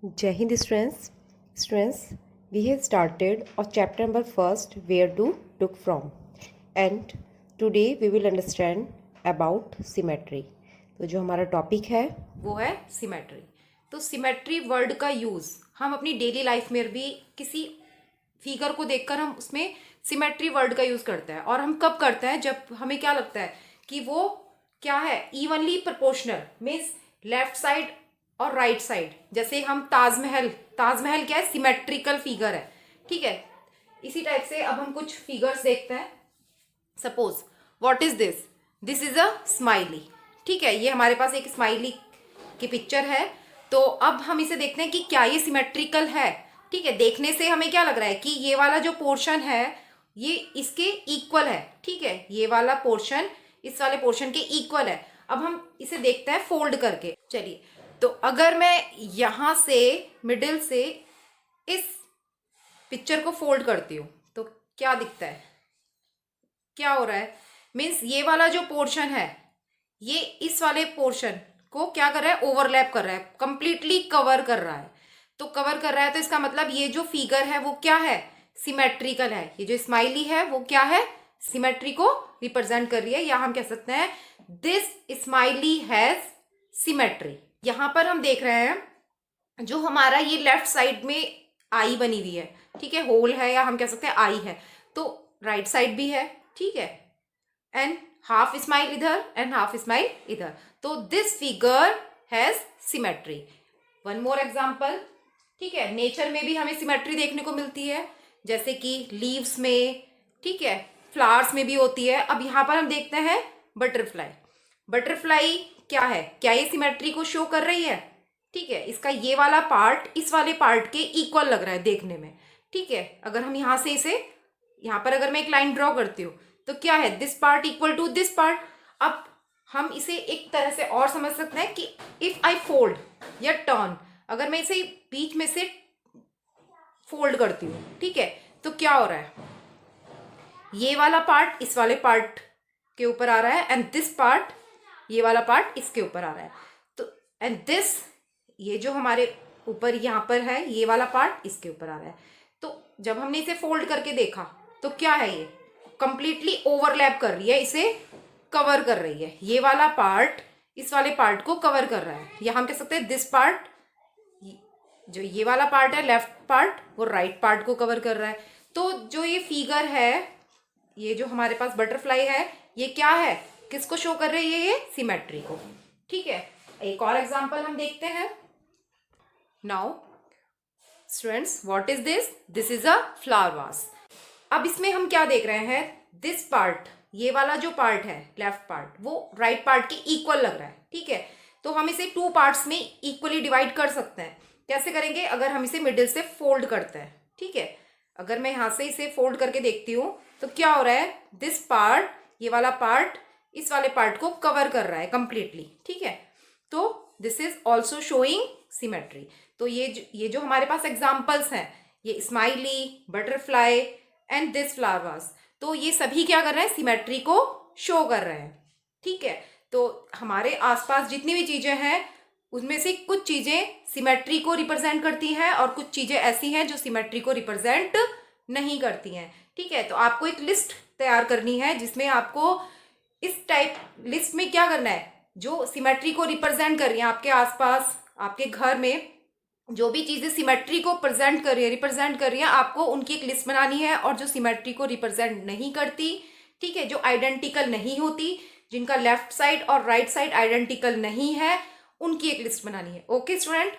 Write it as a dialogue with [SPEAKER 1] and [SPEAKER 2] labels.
[SPEAKER 1] Jai Hind students. Students, we have started of chapter number first, where to took from, and today we will understand about symmetry. तो जो हमारा topic है वो है symmetry. तो symmetry word का use हम अपनी डेली लाइफ में भी किसी फिगर को देखकर हम उसमें सिमेट्री वर्ड का यूज़ करते हैं. और हम कब करते हैं? जब हमें क्या लगता है कि वो क्या है, evenly proportional, means left side और राइट साइड. जैसे हम ताजमहल क्या है, सिमेट्रिकल फिगर है. ठीक है, इसी टाइप से अब हम कुछ फिगर्स देखते हैं. Suppose what is this? This is a smiley. ठीक है, ये हमारे पास एक स्माइली की पिक्चर है. तो अब हम इसे देखते हैं कि क्या ये सिमेट्रिकल है. ठीक है, देखने से हमें क्या लग रहा है कि ये वाला जो पोर्शन है ये इसके इक्वल है. ठीक है, ये वाला पोर्शन इस वाले पोर्शन के इक्वल है. अब हम इसे देखते हैं फोल्ड करके. चलिए, तो अगर मैं यहां से मिडिल से इस पिक्चर को फोल्ड करती हूं तो क्या दिखता है, क्या हो रहा है? मीन्स ये वाला जो पोर्शन है ये इस वाले पोर्शन को क्या कर रहा है, ओवरलैप कर रहा है, कंप्लीटली कवर कर रहा है. तो कवर कर रहा है तो इसका मतलब ये जो फिगर है वो क्या है, सिमेट्रिकल है. ये जो स्माइली है वो क्या है, सिमेट्री को रिप्रेजेंट कर रही है. या हम कह सकते हैं दिस स्माइली हैज सिमेट्री. यहां पर हम देख रहे हैं जो हमारा ये लेफ्ट साइड में आई बनी हुई है. ठीक है, होल है या हम कह सकते हैं आई है. तो राइट साइड भी है. ठीक है, एंड हाफ स्माइल इधर एंड हाफ स्माइल इधर. तो this figure has symmetry. One more example. ठीक है, नेचर में भी हमें सिमेट्री देखने को मिलती है, जैसे कि लीव्स में, ठीक है, फ्लावर्स में भी होती है. अब यहाँ पर हम देखते हैं बटरफ्लाई. बटरफ्लाई क्या है, क्या ये सिमेट्री को शो कर रही है? ठीक है, इसका ये वाला पार्ट इस वाले पार्ट के इक्वल लग रहा है देखने में. ठीक है, अगर हम यहाँ से इसे, यहाँ पर अगर मैं एक लाइन ड्रॉ करती हूँ तो क्या है, this part equal to this part. अब हम इसे एक तरह से और समझ सकते हैं कि इफ आई फोल्ड या टर्न, अगर मैं इसे बीच में से फोल्ड करती हूँ, ठीक है, तो क्या हो रहा है, ये वाला पार्ट इस वाले पार्ट के ऊपर आ रहा है एंड दिस पार्ट, ये वाला पार्ट इसके ऊपर आ रहा है. तो एंड दिस, ये जो हमारे ऊपर यहाँ पर है ये वाला पार्ट इसके ऊपर आ रहा है. तो जब हमने इसे फोल्ड करके देखा तो क्या है, ये कंप्लीटली ओवरलैप कर रही है, इसे कवर कर रही है. ये वाला पार्ट इस वाले पार्ट को कवर कर रहा है. या हम कह सकते हैं दिस पार्ट, जो ये वाला पार्ट है लेफ्ट पार्ट, वो राइट पार्ट को कवर कर रहा है. तो जो ये फिगर है, ये जो हमारे पास बटरफ्लाई है, ये क्या है, किसको शो कर रही है, ये सिमेट्री को. ठीक है, एक और एग्जांपल हम देखते हैं. Now students, what is this? This is a flower vase. अब इसमें हम क्या देख रहे हैं, दिस पार्ट, ये वाला जो पार्ट है लेफ्ट पार्ट, वो राइट पार्ट के इक्वल लग रहा है. ठीक है, तो हम इसे टू पार्ट्स में इक्वली डिवाइड कर सकते हैं. कैसे करेंगे? अगर हम इसे मिडिल से फोल्ड करते हैं. ठीक है, अगर मैं यहां से इसे फोल्ड करके देखती हूं तो क्या हो रहा है, दिस पार्ट, ये वाला पार्ट इस वाले पार्ट को कवर कर रहा है कंप्लीटली. ठीक है, तो this is also showing symmetry. तो ये जो हमारे पास एग्जाम्पल्स हैं, ये smiley, butterfly and this flower vase, तो ये सभी क्या कर रहे हैं, सिमेट्री को शो कर रहे हैं. ठीक है, तो हमारे आसपास जितनी भी चीजें हैं उसमें से कुछ चीजें सिमेट्री को रिप्रेजेंट करती हैं और कुछ चीजें ऐसी हैं जो सिमेट्री को रिप्रेजेंट नहीं करती हैं. ठीक है, तो आपको एक लिस्ट तैयार करनी है जिसमें आपको इस टाइप लिस्ट में क्या करना है, जो सिमेट्री को रिप्रेजेंट कर रही है आपके आसपास, आपके घर में जो भी चीजें सिमेट्री को प्रेजेंट कर रही है, रिप्रेजेंट कर रही है, आपको उनकी एक लिस्ट बनानी है. और जो सिमेट्री को रिप्रेजेंट नहीं करती, ठीक है, जो आइडेंटिकल नहीं होती, जिनका लेफ्ट साइड और राइट साइड आइडेंटिकल नहीं है, उनकी एक लिस्ट बनानी है. Okay student.